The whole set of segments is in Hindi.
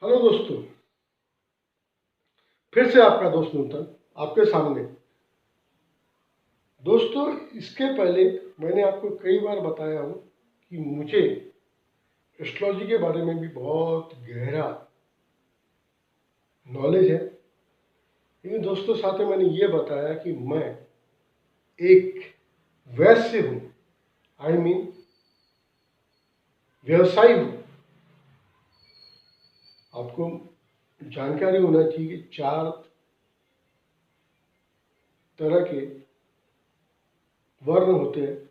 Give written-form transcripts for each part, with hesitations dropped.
हेलो दोस्तों, फिर से आपका दोस्त नूतन आपके सामने। दोस्तों, इसके पहले मैंने आपको कई बार बताया हूँ कि मुझे एस्ट्रोलॉजी के बारे में भी बहुत गहरा नॉलेज है। लेकिन दोस्तों, साथ में मैंने ये बताया कि मैं एक वैश्य हूँ, आई मीन व्यवसायी हूँ। आपको जानकारी होना चाहिए कि 4 तरह के वर्ण होते हैं: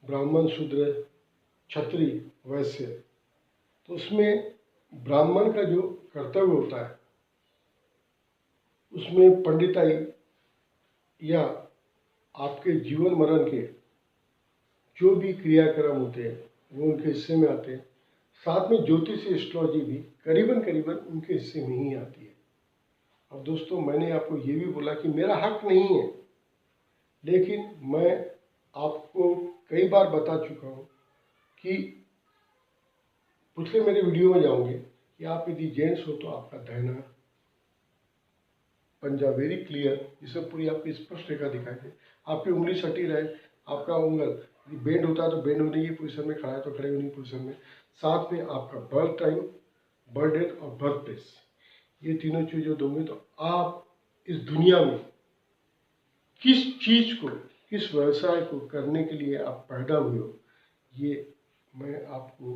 ब्राह्मण, शूद्र, क्षत्रिय, वैश्य। तो उसमें ब्राह्मण का जो कर्तव्य होता है उसमें पंडिताई या आपके जीवन मरण के जो भी क्रियाक्रम होते हैं वो उनके हिस्से में आते हैं। साथ में ज्योतिष एस्ट्रोलॉजी भी करीबन करीबन उनके हिस्से में ही आती है। अब दोस्तों, मैंने आपको ये भी बोला कि मेरा हक नहीं है, लेकिन मैं आपको कई बार बता चुका हूँ कि पिछले मेरे वीडियो में जाओगे कि आप यदि जेंट्स हो तो आपका दाहिना पंजा वेरी क्लियर, जिसमें पूरी आपकी स्पष्ट रेखा दिखाई दे, आपकी उंगली सटी रहे, आपका उंगल यदि बेंड होता है तो बेंड होने की पोजीशन में, खड़ा है तो खड़े होने की पोजीशन में, साथ में आपका बर्थ टाइम, बर्थ डेट और बर्थ प्लेस, ये तीनों चीज़ें दोगे तो आप इस दुनिया में किस चीज़ को, किस व्यवसाय को करने के लिए आप पैदा हुए हो, ये मैं आपको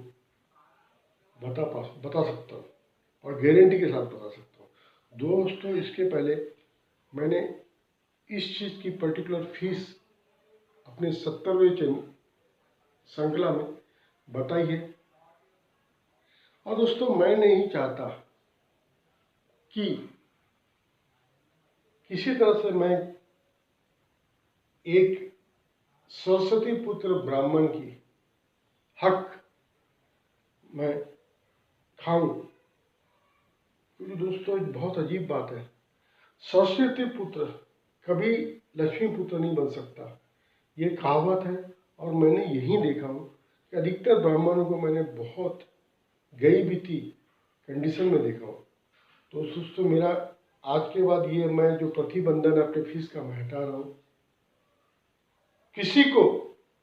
बता सकता हूँ और गारंटी के साथ बता सकता हूँ। दोस्तों, इसके पहले मैंने इस चीज़ की पर्टिकुलर फीस अपने 70वें श्रृंखला में बताई है। और दोस्तों, मैं नहीं चाहता कि किसी तरह से मैं एक सरस्वती पुत्र ब्राह्मण की हक मैं खाऊं, क्योंकि दोस्तों एक बहुत अजीब बात है, सरस्वती पुत्र कभी लक्ष्मी पुत्र नहीं बन सकता, ये कहावत है। और मैंने यही देखा हूँ कि अधिकतर ब्राह्मणों को मैंने बहुत गई बीती कंडीशन में देखा हूँ। तो दोस्तों, मेरा आज के बाद ये मैं जो प्रतिबंधन अपने फीस का मैं हटा रहा हूँ। किसी को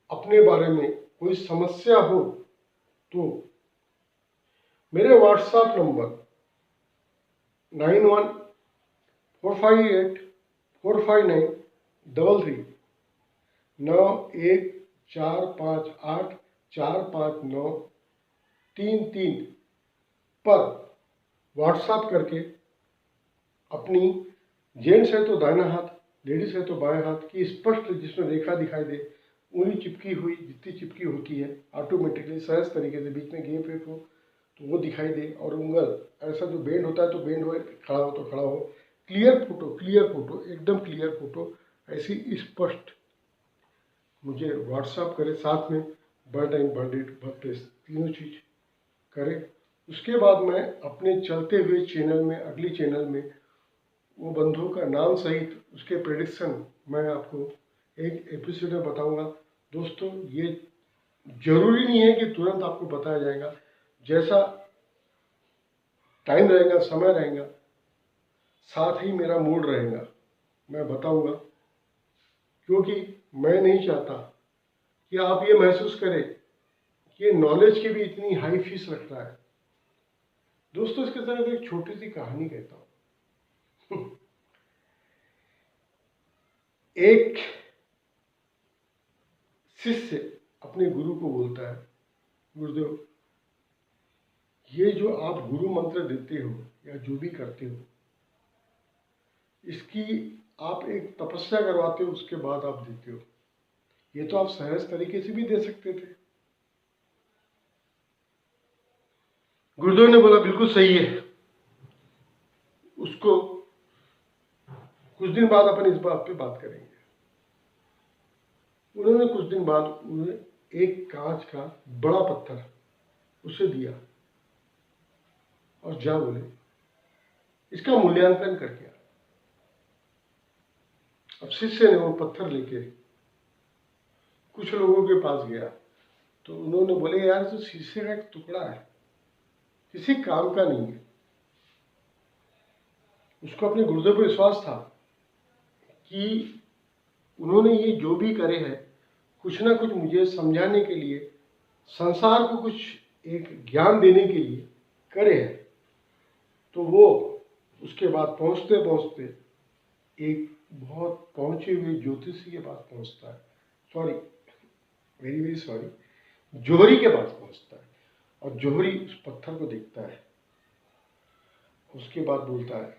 अपने बारे में कोई समस्या हो तो मेरे व्हाट्सएप नंबर 9145845933 9145845933 पर व्हाट्सएप करके अपनी, जेंट्स है तो दाहिना हाथ, लेडीज है तो बाएं हाथ की स्पष्ट जिसमें रेखा दिखाई दे, उंगली चिपकी हुई जितनी चिपकी होती है ऑटोमेटिकली सहज तरीके से, बीच में गैप वेप हो तो वो दिखाई दे, और उंगल ऐसा जो बेंड होता है तो बेंड हो, खड़ा हो तो खड़ा हो, क्लियर फोटो एकदम क्लियर फोटो ऐसी स्पष्ट मुझे व्हाट्सएप करे, साथ में birth time, birth date, birth place तीनों चीज़ करे। उसके बाद मैं अपने चलते हुए चैनल में, अगली चैनल में वो बंधुओं का नाम सहित उसके प्रेडिक्शन मैं आपको एक एपिसोड में बताऊंगा। दोस्तों, ये जरूरी नहीं है कि तुरंत आपको बताया जाएगा, जैसा टाइम रहेगा, समय रहेगा, साथ ही मेरा मूड रहेगा, मैं बताऊंगा। क्योंकि मैं नहीं चाहता कि आप ये महसूस करें कि ये नॉलेज की भी इतनी हाई फीस रख रहा है। दोस्तों, इसके साथ एक छोटी सी कहानी कहता हूँ। एक शिष्य अपने गुरु को बोलता है, गुरुदेव, ये जो आप गुरु मंत्र देते हो या जो भी करते हो, इसकी आप एक तपस्या करवाते हो, उसके बाद आप देते हो, ये तो आप सहज तरीके से भी दे सकते थे। गुरुदेव ने बोला, बिल्कुल सही है, उसको कुछ दिन बाद अपन इस बात पे बात करेंगे। उन्होंने कुछ दिन बाद उन्हें एक कांच का बड़ा पत्थर उसे दिया और जा बोले, इसका मूल्यांकन करके आ। अब शिष्य ने वो पत्थर लेके कुछ लोगों के पास गया तो उन्होंने बोले, यार तो शीशे का एक टुकड़ा है, किसी काम का नहीं है। उसको अपने गुरुदेव पर विश्वास था कि उन्होंने ये जो भी करे है कुछ ना कुछ मुझे समझाने के लिए, संसार को कुछ एक ज्ञान देने के लिए करे है। तो वो उसके बाद पहुंचते पहुंचते एक बहुत पहुंचे हुए ज्योतिषी के पास पहुंचता है, सॉरी वेरी वेरी सॉरी, जोहरी के पास पहुंचता है। और जोहरी उस पत्थर को देखता है, उसके बाद बोलता है,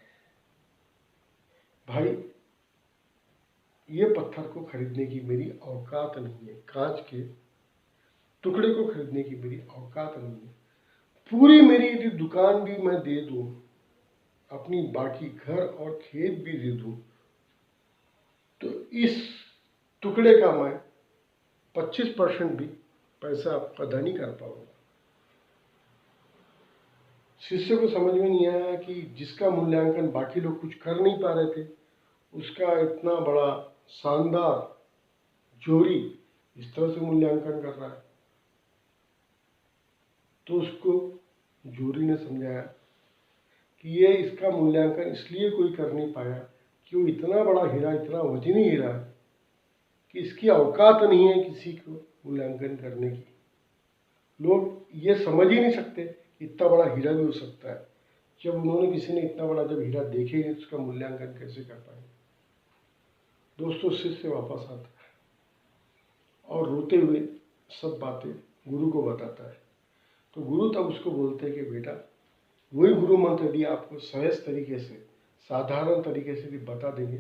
भाई ये पत्थर को खरीदने की मेरी औकात नहीं है, कांच के टुकड़े को खरीदने की मेरी औकात नहीं है। पूरी मेरी यदि दुकान भी मैं दे दूं, अपनी बाकी घर और खेत भी दे दूं, तो इस टुकड़े का मैं 25% भी पैसा अदा नहीं कर पाऊंगा। शिष्य को समझ में नहीं आया कि जिसका मूल्यांकन बाकी लोग कुछ कर नहीं पा रहे थे, उसका इतना बड़ा शानदार जोरी इस तरह से मूल्यांकन कर रहा है। तो उसको जोरी ने समझाया कि ये इसका मूल्यांकन इसलिए कोई कर नहीं पाया कि वो इतना बड़ा हीरा, इतना वजनी हीरा है कि इसकी औकात नहीं है किसी को मूल्यांकन करने की। लोग ये समझ ही नहीं सकते कि इतना बड़ा हीरा भी हो सकता है। जब उन्होंने किसी ने इतना बड़ा जब हीरा देखे ही, उसका मूल्यांकन कैसे कर पाएंगे। दोस्तों, शिष्य वापस आता है और रोते हुए सब बातें गुरु को बताता है। तो गुरु तब उसको बोलते हैं कि बेटा, वही गुरु मंत्र यदि आपको सहज तरीके से, साधारण तरीके से भी बता देंगे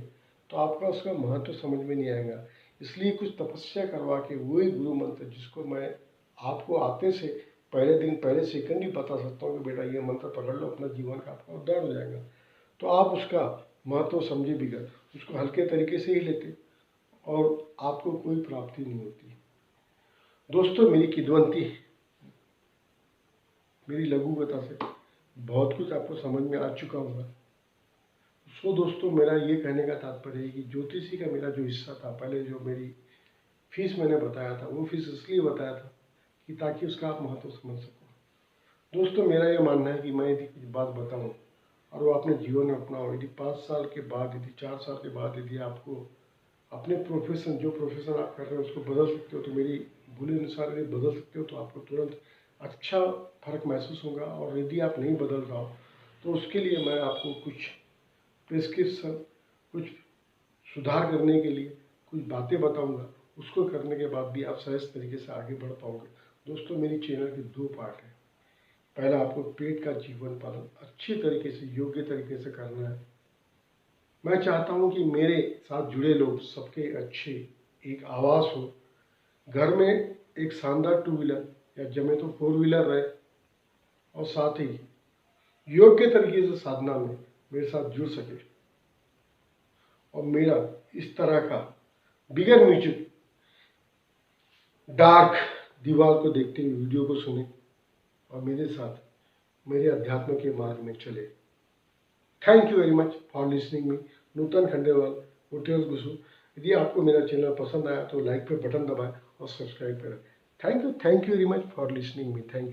तो आपका उसका महत्व समझ में नहीं आएगा। इसलिए कुछ तपस्या करवा के वही गुरु मंत्र, जिसको मैं आपको आते से पहले दिन, पहले सेकंड ही बता सकता हूँ कि बेटा ये मंत्र पकड़ लो, अपना जीवन का आपका उद्धार हो जाएगा, तो आप उसका महत्व समझे बिगड़, उसको हल्के तरीके से ही लेते और आपको कोई प्राप्ति नहीं होती। दोस्तों, मेरी किदवंती, मेरी लघु कथा से बहुत कुछ आपको समझ में आ चुका होगा। सो दोस्तों, मेरा ये कहने का तात्पर्य है कि ज्योतिषी का मेरा जो हिस्सा था, पहले जो मेरी फीस मैंने बताया था, वो फीस इसलिए बताया था कि ताकि उसका आप महत्व समझ सको। दोस्तों, मेरा ये मानना है कि मैं यदि कुछ बात बताऊँ और वो अपने जीवन में अपनाओ, यदि 5 साल के बाद, यदि 4 साल के बाद यदि आपको अपने प्रोफेशन, जो प्रोफेशन आप कर रहे हो उसको बदल सकते हो, तो मेरी भूले अनुसार यदि बदल सकते हो तो आपको तुरंत अच्छा फर्क महसूस होगा। और यदि आप नहीं बदल रहे हो तो उसके लिए मैं आपको कुछ प्रिस्क्रिप्शन, कुछ सुधार करने के लिए कुछ बातें बताऊंगा। उसको करने के बाद भी आप सहज तरीके से आगे बढ़ पाओगे। दोस्तों, मेरी चैनल के 2 पार्ट हैं। पहला, आपको पेट का जीवन पालन अच्छे तरीके से, योग्य तरीके से करना है। मैं चाहता हूं कि मेरे साथ जुड़े लोग सबके अच्छे एक आवास हो, घर में एक शानदार 2 व्हीलर या जमे तो 4 व्हीलर रहे, और साथ ही योग्य तरीके से साधना में मेरे साथ जुड़ सके और मेरा इस तरह का बिगर म्यूजिक डार्क दीवार को देखते हुए वीडियो को सुने और मेरे साथ मेरे अध्यात्म के मार्ग में चले। Thank you very much for listening me. Nutan Khandelwal, मोटिवेश गुसु। यदि आपको मेरा चैनल पसंद आया तो लाइक पे बटन दबाएं और सब्सक्राइब करें। Thank you very much for listening me. Thank you.